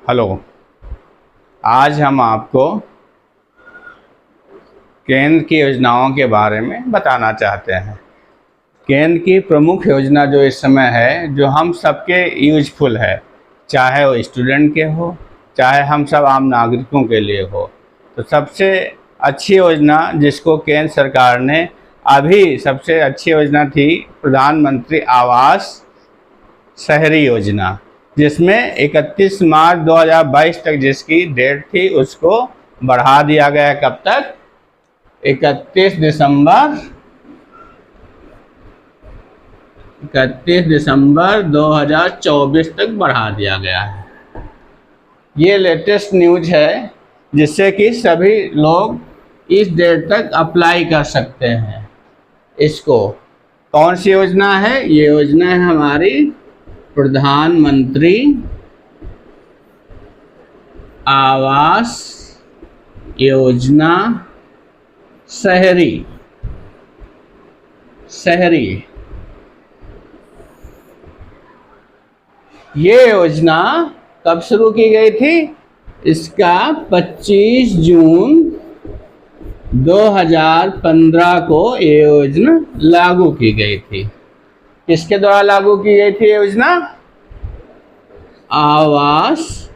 Hello. आज हम आपको केंद्र की योजनाओं के बारे में बताना चाहते हैं। केंद्र की प्रमुख योजना जो इस समय है, जो हम सबके यूजफुल है, चाहे वो स्टूडेंट के हो, चाहे हम सब आम नागरिकों के लिए हो, तो सबसे अच्छी योजना जिसको केंद्र सरकार ने अभी सबसे अच्छी योजना थी प्रधानमंत्री आवास शहरी योजना, जिसमें 31 मार्च 2022 तक जिसकी डेट थी उसको बढ़ा दिया गया। कब तक? 31 दिसंबर 2024 तक बढ़ा दिया गया है। ये लेटेस्ट न्यूज है, जिससे कि सभी लोग इस डेट तक अप्लाई कर सकते हैं। इसको कौन सी योजना है? ये योजना है हमारी प्रधानमंत्री आवास योजना शहरी। ये योजना कब शुरू की गई थी? इसका 25 जून 2015 को ये योजना लागू की गई थी। किसके द्वारा लागू की गई थी योजना? आवास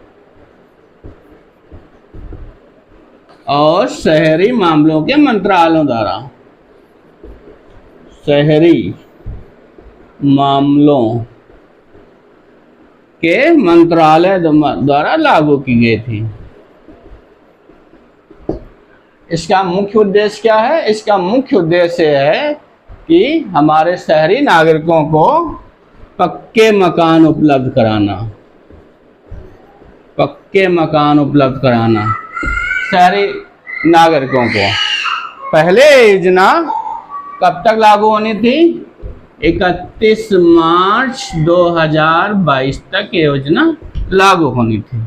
और शहरी मामलों के मंत्रालयों द्वारा, शहरी मामलों के मंत्रालय द्वारा लागू की गई थी। इसका मुख्य उद्देश्य क्या है? इसका मुख्य उद्देश्य है कि हमारे शहरी नागरिकों को पक्के मकान उपलब्ध कराना। पक्के मकान उपलब्ध कराना शहरी नागरिकों को। पहले योजना कब तक लागू होनी थी? 31 मार्च 2022 तक योजना लागू होनी थी।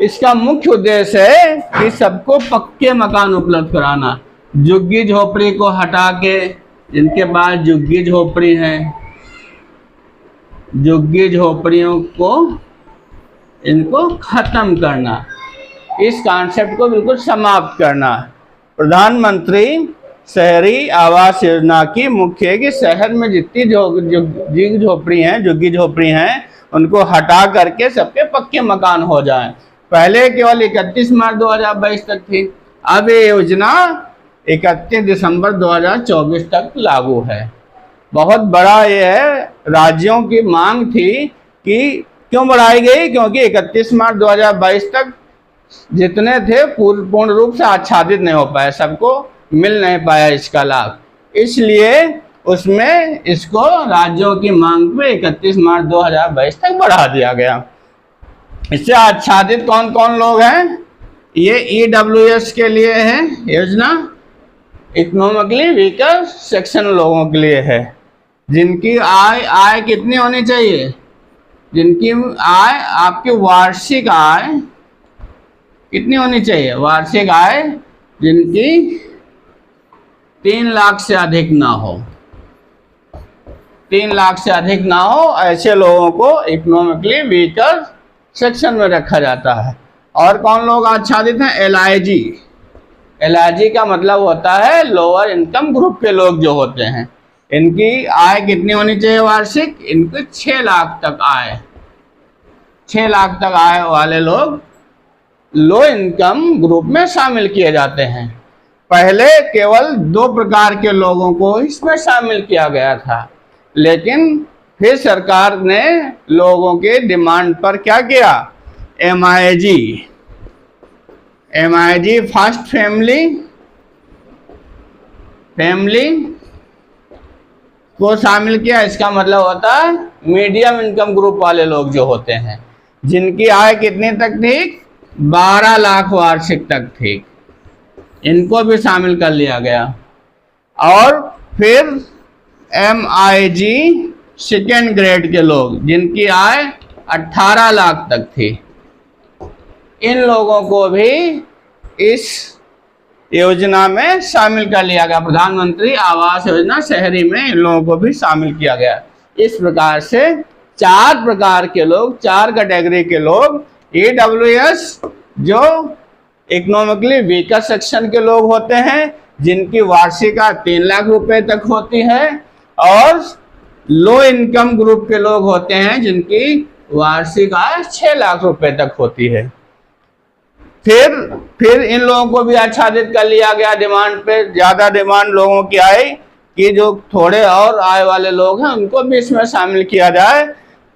इसका मुख्य उद्देश्य है कि सबको पक्के मकान उपलब्ध कराना। झुग्गी झोपड़ी को हटा के, जिनके पास झुग्गी झोपड़ी हैं, झुग्गी झोपड़ियों को इनको खत्म करना, इस कॉन्सेप्ट को बिल्कुल समाप्त करना। प्रधानमंत्री शहरी आवास योजना की मुख्य है कि शहर में जितनी झुग्गी झोपड़ी हैं उनको हटा करके सबके पक्के मकान हो जाएं। पहले केवल 31 मार्च 2022 तक थी, अब ये योजना 31 दिसंबर 2024 तक लागू है। बहुत बड़ा ये है। राज्यों की मांग थी कि क्यों बढ़ाई गई? क्योंकि 31 मार्च 2022 तक जितने थे पूर्ण रूप से आच्छादित नहीं हो पाए, सबको मिल नहीं पाया इसका लाभ, इसलिए उसमें इसको राज्यों की मांग पे 31 मार्च 2022 तक बढ़ा दिया गया। इससे आच्छादित कौन कौन लोग हैं? ये EWS के लिए है योजना, इकोनॉमिकली वीकर सेक्शन लोगों के लिए है, जिनकी आय कितनी होनी चाहिए? जिनकी आय, आपकी वार्षिक आय कितनी होनी चाहिए? वार्षिक आय जिनकी 3 लाख से अधिक ना हो। 3 लाख से अधिक ना हो, ऐसे लोगों को इकोनॉमिकली वीकर सेक्शन में रखा जाता है। और कौन लोग आच्छादित हैं? LIG का मतलब होता है लोअर इनकम ग्रुप के लोग जो होते हैं। इनकी आय कितनी होनी चाहिए वार्षिक? इनकी 6 लाख तक आय। 6 लाख तक आय वाले लोग लो इनकम ग्रुप में शामिल किए जाते हैं। पहले केवल 2 प्रकार के लोगों को इसमें शामिल किया गया था, लेकिन फिर सरकार ने लोगों के डिमांड पर क्या किया? MIG फर्स्ट फैमिली को शामिल किया। इसका मतलब होता है मीडियम इनकम ग्रुप वाले लोग जो होते हैं, जिनकी आय कितनी तक थी? 12 लाख वार्षिक तक थी, इनको भी शामिल कर लिया गया। और फिर MIG सेकेंड ग्रेड के लोग, जिनकी आय 18 लाख तक थी, इन लोगों को भी इस योजना में शामिल कर लिया गया। प्रधानमंत्री आवास योजना शहरी में इन लोगों को भी शामिल किया गया। इस प्रकार से 4 प्रकार के लोग, 4 कैटेगरी के लोग ईडब्ल्यूएस जो इकोनॉमिकली वीकर सेक्शन के लोग होते हैं, जिनकी वार्षिक आय 3 लाख रुपए तक होती है, और लो इनकम ग्रुप के लोग होते हैं जिनकी वार्षिक आय 6 लाख रुपए तक होती है। फिर इन लोगों को भी आच्छादित कर लिया गया डिमांड पे। ज्यादा डिमांड लोगों की आई कि जो थोड़े और आय वाले लोग हैं उनको भी इसमें शामिल किया जाए।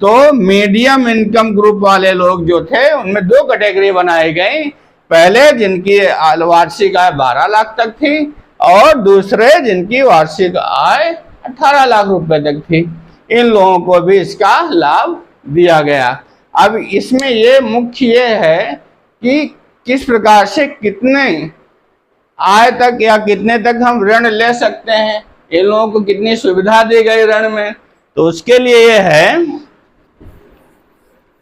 तो मीडियम इनकम ग्रुप वाले लोग जो थे उनमें 2 कैटेगरी बनाई गई। पहले जिनकी वार्षिक आय 12 लाख तक थी, और दूसरे जिनकी वार्षिक आय 18 लाख रुपए तक थी। इन लोगों को भी इसका लाभ दिया गया। अब इसमें ये मुख्य ये है कि किस प्रकार से कितने आय तक या कितने तक हम ऋण ले सकते हैं, इन लोगों को कितनी सुविधा दी गई ऋण में। तो उसके लिए ये है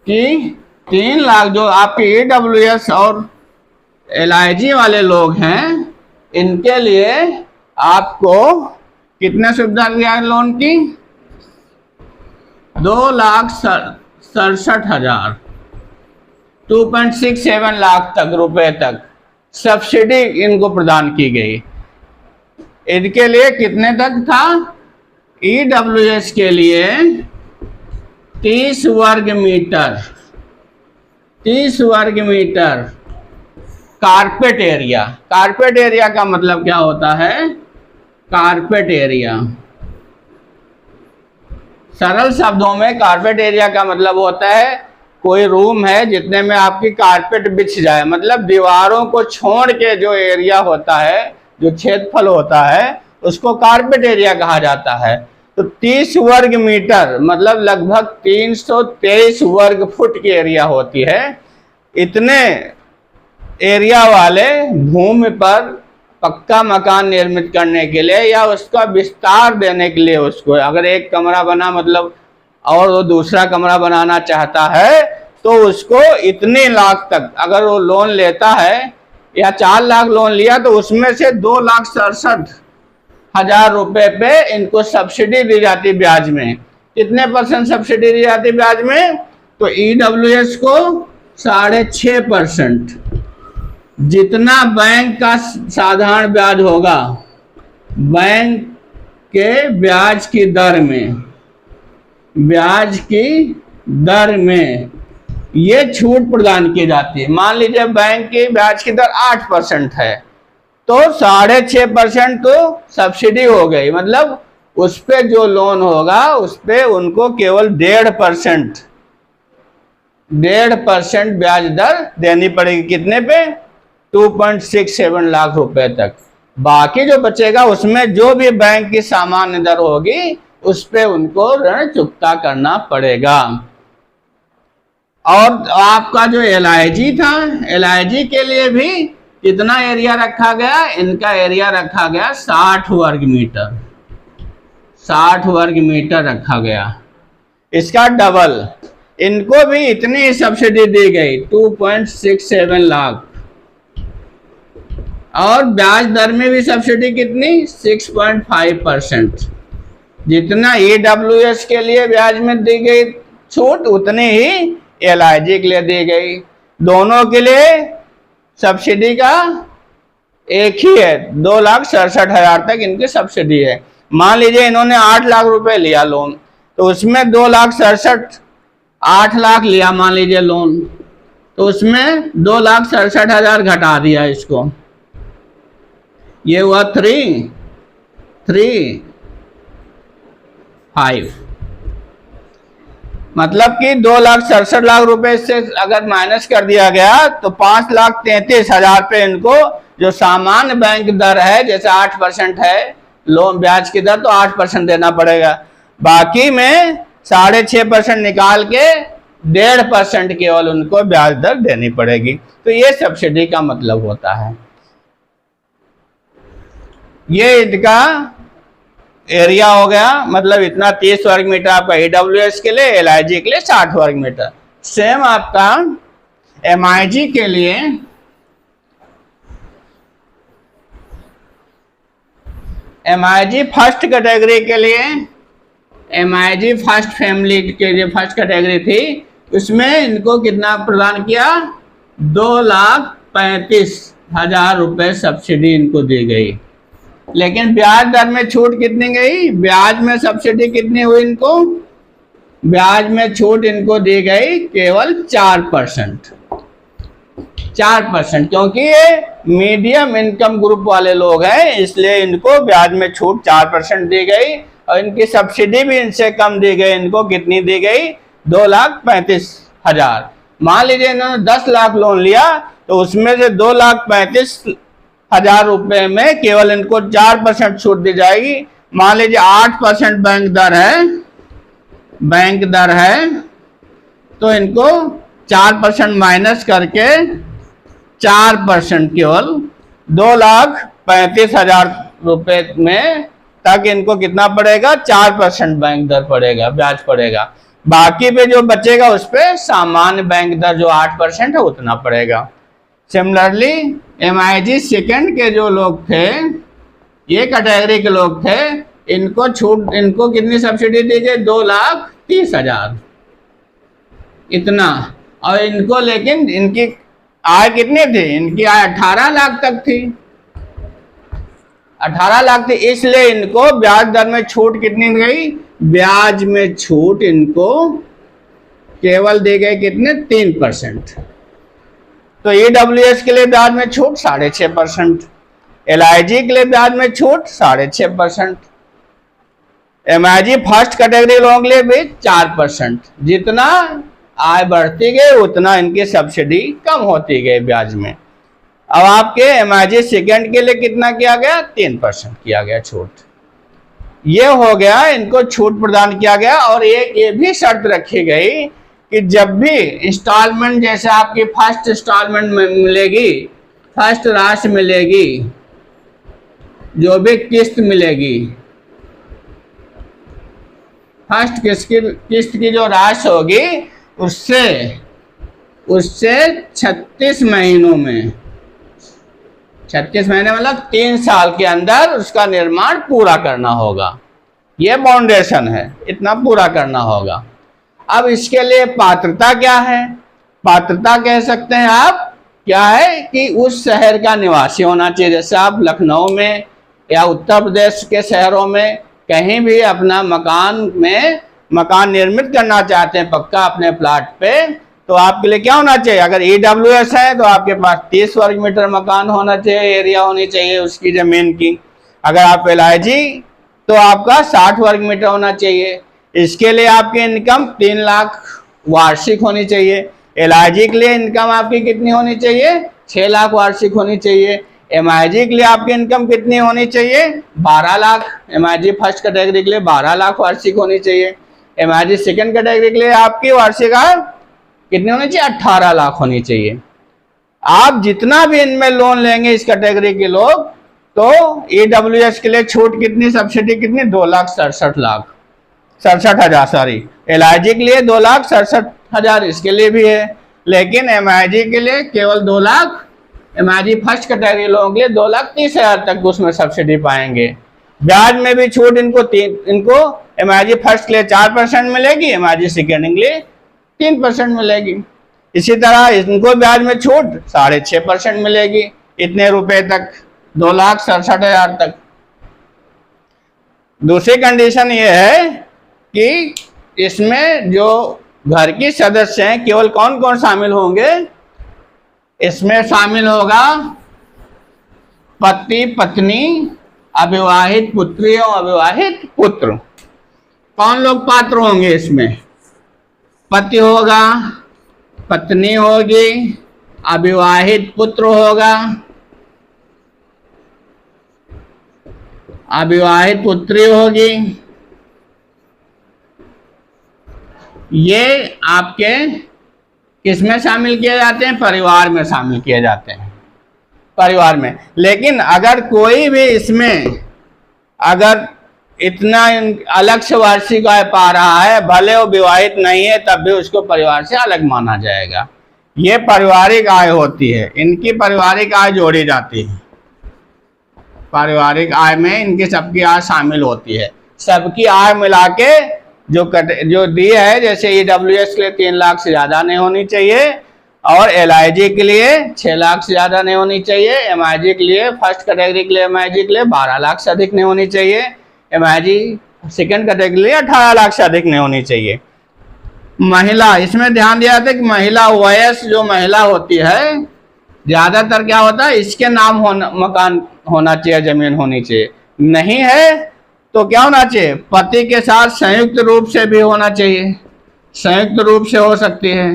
कि 3 लाख जो आपके ईडब्ल्यूएस और एलआईजी वाले लोग हैं, इनके लिए आपको कितने सुविधा दिया है लोन की? 2,67,000, 2.67 लाख तक रुपए तक सब्सिडी इनको प्रदान की गई। इनके लिए कितने तक था? ईडब्ल्यूएस के लिए 30 वर्ग मीटर, 30 वर्ग metre carpet area. Carpet area का मतलब क्या होता है? कारपेट एरिया, सरल शब्दों में कारपेट एरिया का मतलब होता है कोई रूम है जितने में आपकी कारपेट बिछ जाए, मतलब दीवारों को छोड़ के जो एरिया होता है, जो क्षेत्रफल होता है, उसको कारपेट एरिया कहा जाता है। तो 30 वर्ग मीटर मतलब लगभग 323 वर्ग फुट की एरिया होती है। इतने एरिया वाले भूमि पर पक्का मकान निर्मित करने के लिए या उसका विस्तार देने के लिए, उसको अगर एक कमरा बना मतलब और वो दूसरा कमरा बनाना चाहता है, तो उसको इतने लाख तक अगर वो लोन लेता है, या 4 लाख लोन लिया तो उसमें से 2,67,000 रुपए पे इनको सब्सिडी दी जाती ब्याज में। कितने % सब्सिडी दी जाती ब्याज में? तो ईडब्ल्यूएस को 6.5%, जितना बैंक का साधारण ब्याज होगा, बैंक के ब्याज की दर में, ब्याज की दर में ये छूट प्रदान की जाती है। मान लीजिए बैंक की ब्याज की दर 8% है, तो 6.5% तो सब्सिडी हो गई, मतलब उस पे जो लोन होगा उस पे उनको केवल 1.5% ब्याज दर देनी पड़ेगी। कितने पे? 2.67 लाख रुपए तक। बाकी जो बचेगा उसमें जो भी बैंक की सामान्य दर होगी उस पे उनको ऋण चुकता करना पड़ेगा। और आपका जो एलआईजी था, एलआईजी के लिए भी कितना एरिया रखा गया? इनका एरिया रखा गया 60 वर्ग मीटर, 60 वर्ग मीटर रखा गया। इसका डबल, इनको भी इतनी सब्सिडी दी गई 2.67 लाख, और ब्याज दर में भी सब्सिडी कितनी? 6.5%। जितना ईडब्ल्यूएस के लिए ब्याज में दी गई छूट उतनी ही एलआईजी के लिए दी गई। दोनों के लिए सब्सिडी का एक ही है, 2,67,000 तक इनकी सब्सिडी है। मान लीजिए इन्होंने 8 लाख रुपए लिया लोन, तो उसमें 2,67,000 8 लाख लिया मान लीजिए लोन, तो उसमें 2,67,000 घटा दिया इसको, ये हुआ 3,5, मतलब कि 2,67,000 रुपए से अगर माइनस कर दिया गया तो 5,33,000 पे इनको जो सामान्य बैंक दर है, जैसे 8% है लोन ब्याज की दर, तो 8% देना पड़ेगा। बाकी में 6.5% निकाल के 1.5% केवल उनको ब्याज दर देनी पड़ेगी। तो ये सब्सिडी का मतलब होता है। ये इनका एरिया हो गया, मतलब इतना 30 वर्ग मीटर आपका ईडब्ल्यूएस के लिए, एलआईजी के लिए 60 वर्ग मीटर। सेम आपका एमआईजी के लिए, एमआईजी फर्स्ट कैटेगरी के लिए, एमआईजी फर्स्ट फैमिली के लिए फर्स्ट कैटेगरी थी, उसमें इनको कितना प्रदान किया, 2,35,000 रुपए सब्सिडी इनको दी गई। लेकिन ब्याज दर में छूट कितनी गई, ब्याज में सब्सिडी कितनी हुई इनको, ब्याज में छूट इनको दी गई केवल 4%। 4%, क्योंकि ये मीडियम इनकम ग्रुप वाले लोग हैं, इसलिए इनको ब्याज में छूट 4% दी गई और इनकी सब्सिडी भी इनसे कम दी गई। इनको कितनी दी गई, 2,35,000। मान लीजिए इन्होंने 10 लाख लोन लिया तो उसमें से 2,35,000 रुपए में केवल इनको 4% छूट दी जाएगी। मान लीजिए 8% बैंक दर है तो इनको 4% माइनस करके 4% केवल 2,35,000 रुपए में तक इनको कितना पड़ेगा, 4% बैंक दर पड़ेगा, ब्याज पड़ेगा। बाकी पे जो बचेगा उस पे सामान्य बैंक दर जो 8% है उतना पड़ेगा। सिमिलरली MIG सेकंड के जो लोग थे, ये कैटेगरी के लोग थे, इनको छूट, इनको कितनी सब्सिडी दी गई, 2,30,000 इतना। और इनको, लेकिन इनकी आय कितनी थी, इनकी आय 18 लाख तक थी, 18 लाख थी, इसलिए इनको ब्याज दर में छूट कितनी गई, ब्याज में छूट इनको केवल दी गई कितने, 3%। तो EWS के लिए ब्याज में छूट 6.5%, LIG के लिए ब्याज में छूट 6.5%, MIG फर्स्ट कैटेगरी लोगों के लिए भी 4%। जितना आय बढ़ती गई उतना इनकी सब्सिडी कम होती गई ब्याज में। अब आपके MIG सेकंड के लिए कितना किया गया, 3% किया गया छूट। ये हो गया, इनको छूट प्रदान किया गया। और ये भी शर्त रखी गई कि जब भी इंस्टॉलमेंट, जैसे आपकी फर्स्ट इंस्टॉलमेंट मिलेगी, फर्स्ट राशि मिलेगी, जो भी किस्त मिलेगी, फर्स्ट किस्त की जो राशि होगी उससे 36 महीनों में, 36 महीने मतलब 3 साल के अंदर उसका निर्माण पूरा करना होगा। ये फाउंडेशन है, इतना पूरा करना होगा। अब इसके लिए पात्रता क्या है, पात्रता कह सकते हैं आप, क्या है कि उस शहर का निवासी होना चाहिए। जैसे आप लखनऊ में या उत्तर प्रदेश के शहरों में कहीं भी अपना मकान निर्मित करना चाहते हैं पक्का अपने प्लाट पे, तो आपके लिए क्या होना चाहिए, अगर EWS है तो आपके पास 30 वर्ग मीटर मकान होना चाहिए, एरिया होनी चाहिए उसकी जमीन की। अगर आप LIG तो आपका 60 वर्ग मीटर होना चाहिए। इसके लिए आपकी इनकम 3 लाख वार्षिक होनी चाहिए। LIG के लिए इनकम आपकी कितनी होनी चाहिए, 6 लाख वार्षिक होनी चाहिए। MIG के लिए आपकी इनकम कितनी होनी चाहिए, 12 लाख। MIG फर्स्ट कैटेगरी के लिए 12 लाख वार्षिक होनी चाहिए। MIG सेकंड कैटेगरी के लिए आपकी वार्षिक आय कितनी होनी चाहिए, 18 लाख होनी चाहिए। आप जितना भी इनमें लोन लेंगे इस कैटेगरी के लोग, तो EWS के लिए छूट कितनी, सब्सिडी कितनी, 2,67,000 सॉरी। LIG के लिए 2,67,000 इसके लिए भी है, लेकिन MIG के लिए केवल 2 लाख। MIG फर्स्ट कैटेगरी लोगों के लिए 2,30,000 तक उसमें सब्सिडी पाएंगे। ब्याज में भी छूट इनको MIG फर्स्ट के लिए 4% मिलेगी, MIG सेकेंड के लिए 3% मिलेगी। इसी तरह इनको ब्याज में छूट 6.5% मिलेगी, इतने रुपए तक, 2,67,000 तक। दूसरी कंडीशन ये है कि इसमें जो घर की सदस्य हैं केवल कौन कौन शामिल होंगे, इसमें शामिल होगा पति पत्नी, अविवाहित पुत्री और अविवाहित पुत्र। कौन लोग पात्र होंगे इसमें, पति होगा, पत्नी होगी, अविवाहित पुत्र होगा, अविवाहित पुत्री होगी। ये आपके किसमें शामिल किए जाते हैं, परिवार में शामिल किए जाते हैं, परिवार में। लेकिन अगर कोई भी इसमें अगर इतना अलग से वार्षिक आय पा रहा है, भले वो विवाहित नहीं है, तब भी उसको परिवार से अलग माना जाएगा। ये पारिवारिक आय होती है, इनकी पारिवारिक आय जोड़ी जाती है। पारिवारिक आय में इनकी सबकी आय शामिल होती है। सबकी आय मिला के जो डी है, जैसे EWS के लिए 3 लाख से ज़्यादा नहीं होनी चाहिए, और LIG के लिए 6 लाख से ज़्यादा नहीं होनी चाहिए, MIG के लिए फर्स्ट कैटेगरी के लिए MIG के लिए 12 लाख से अधिक नहीं होनी चाहिए, MIG सेकेंड कैटेगरी के लिए 18 लाख से अधिक नहीं होनी चाहिए। महिला, इसमें ध्यान दिया था कि महिला वयस जो महिला होती है, ज़्यादातर क्या होता है, इसके नाम मकान होना चाहिए, ज़मीन होनी चाहिए। नहीं है तो क्या होना चाहिए, पति के साथ संयुक्त रूप से भी होना चाहिए, संयुक्त रूप से हो सकती है।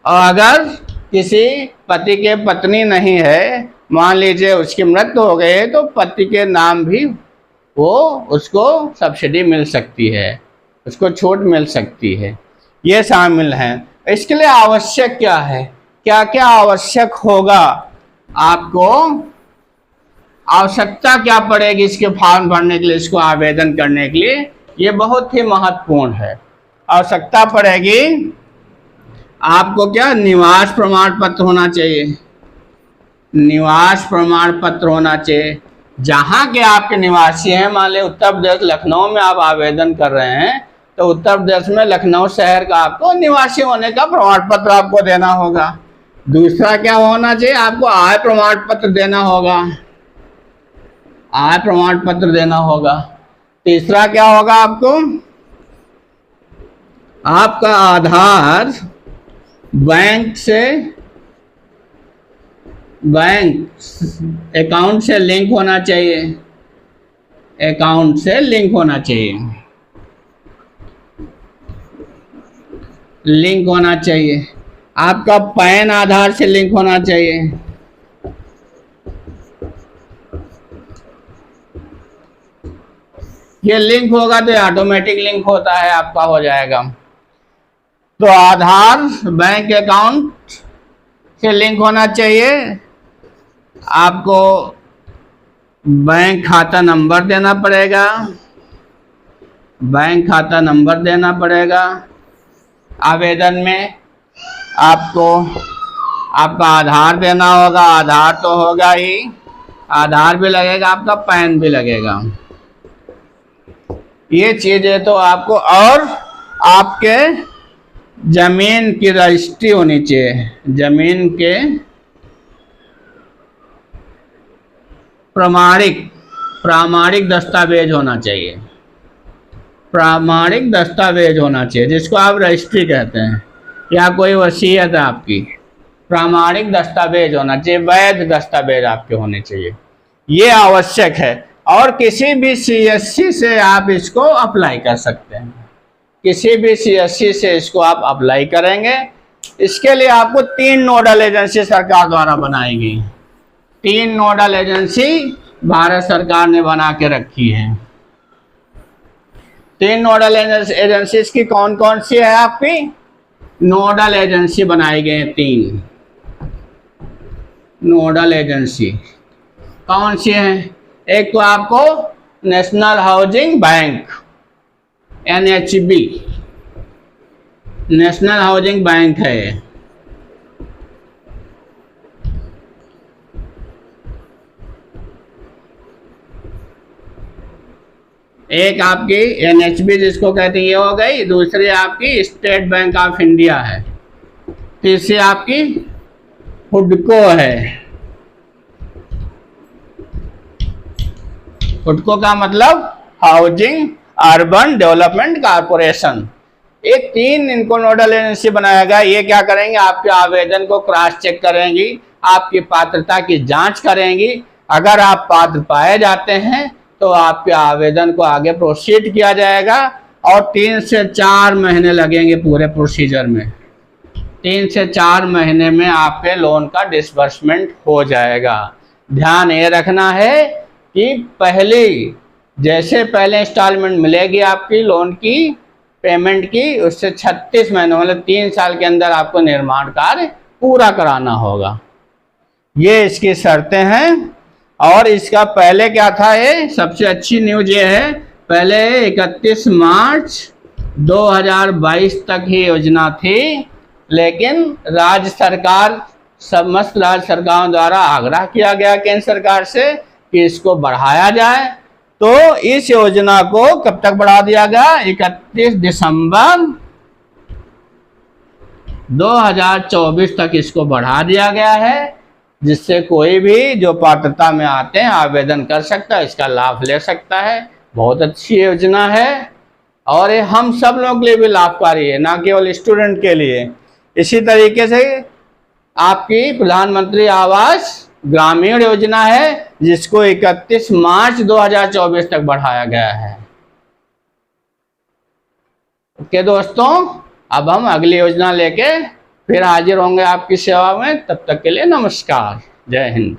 और अगर किसी पति के पत्नी नहीं है, मान लीजिए उसकी मृत्यु हो गई है, तो पति के नाम भी वो उसको सब्सिडी मिल सकती है, उसको छूट मिल सकती है, ये शामिल है। इसके लिए आवश्यक क्या है, क्या क्या आवश्यक होगा, आपको आवश्यकता क्या पड़ेगी इसके फॉर्म भरने के लिए, इसको आवेदन करने के लिए, ये बहुत ही महत्वपूर्ण है। आवश्यकता पड़ेगी आपको क्या, निवास प्रमाण पत्र होना चाहिए, निवास प्रमाण पत्र होना चाहिए। जहाँ के आपके निवासी हैं, मान लें उत्तर प्रदेश लखनऊ में आप आवेदन कर रहे हैं, तो उत्तर प्रदेश में लखनऊ शहर का आपको निवासी होने का प्रमाण पत्र आपको देना होगा। दूसरा क्या होना चाहिए, आपको आय प्रमाण पत्र देना होगा, आय प्रमाण पत्र देना होगा। तीसरा क्या होगा, आपका आधार बैंक अकाउंट से लिंक होना चाहिए, अकाउंट से लिंक होना चाहिए, लिंक होना चाहिए। आपका पैन आधार से लिंक होना चाहिए। ये लिंक होगा तो ऑटोमेटिक लिंक होता है, आपका हो जाएगा। तो आधार बैंक अकाउंट से लिंक होना चाहिए। आपको बैंक खाता नंबर देना पड़ेगा, बैंक खाता नंबर देना पड़ेगा आवेदन में। आपको आपका आधार देना होगा, आधार तो होगा ही, आधार भी लगेगा, आपका पैन भी लगेगा। ये चीज़ें तो आपको, और आपके जमीन की रजिस्ट्री होनी चाहिए, जमीन के प्रामाणिक दस्तावेज होना चाहिए, प्रामाणिक दस्तावेज होना चाहिए, जिसको आप रजिस्ट्री कहते हैं, या कोई वसीयत है आपकी, प्रामाणिक दस्तावेज होना चाहिए, वैध दस्तावेज आपके होने चाहिए, ये आवश्यक है। और किसी भी CSC से आप इसको अप्लाई कर सकते हैं, किसी भी CSC से इसको आप अप्लाई करेंगे। इसके लिए आपको 3 नोडल एजेंसी सरकार द्वारा बनाई गई, 3 नोडल एजेंसी भारत सरकार ने बना के रखी है। 3 नोडल एजेंसी की कौन कौन सी है, आपकी नोडल एजेंसी बनाई गई हैं 3 नोडल एजेंसी कौन सी हैं। एक तो आपको national housing bank NHB, national housing bank है। एक आपकी NHB जिसको कहते हैं ये हो गई, दूसरी आपकी स्टेट बैंक ऑफ इंडिया है, तीसरी आपकी हुडको है। हुडको का मतलब हाउसिंग अर्बन डेवलपमेंट कारपोरेशन। ये 3 इनको नोडल एजेंसी बनाया गया। ये क्या करेंगे, आपके आवेदन को क्रॉस चेक करेंगी, आपकी पात्रता की जांच करेंगी। अगर आप पात्र पाए जाते हैं तो आपके आवेदन को आगे प्रोसीड किया जाएगा, और 3 से 4 महीने लगेंगे पूरे प्रोसीजर में। 3 से 4 महीने में आपके लोन का डिसबर्समेंट हो जाएगा। ध्यान ये रखना है कि पहले इंस्टॉलमेंट मिलेगी आपकी लोन की पेमेंट की, उससे 36 महीनों मतलब 3 साल के अंदर आपको निर्माण कार्य पूरा कराना होगा। ये इसकी शर्तें हैं। और इसका पहले क्या था, ये सबसे अच्छी न्यूज ये है, पहले 31 मार्च 2022 तक ही योजना थी, लेकिन राज्य सरकार, समस्त राज्य सरकारों द्वारा आग्रह किया गया केंद्र सरकार से कि इसको बढ़ाया जाए। तो इस योजना को कब तक बढ़ा दिया गया? 31 दिसंबर 2024 तक इसको बढ़ा दिया गया है, जिससे कोई भी जो पात्रता में आते हैं आवेदन कर सकता है, इसका लाभ ले सकता है। बहुत अच्छी योजना है और ये हम सब लोगों के लिए भी लाभकारी है, ना केवल स्टूडेंट के लिए। इसी तरीके से आपकी प्रधानमंत्री आवास ग्रामीण योजना है, जिसको 31 मार्च 2024 तक बढ़ाया गया है। ओके दोस्तों, अब हम अगली योजना लेके फिर हाजिर होंगे आपकी सेवा में। तब तक के लिए नमस्कार, जय हिंद।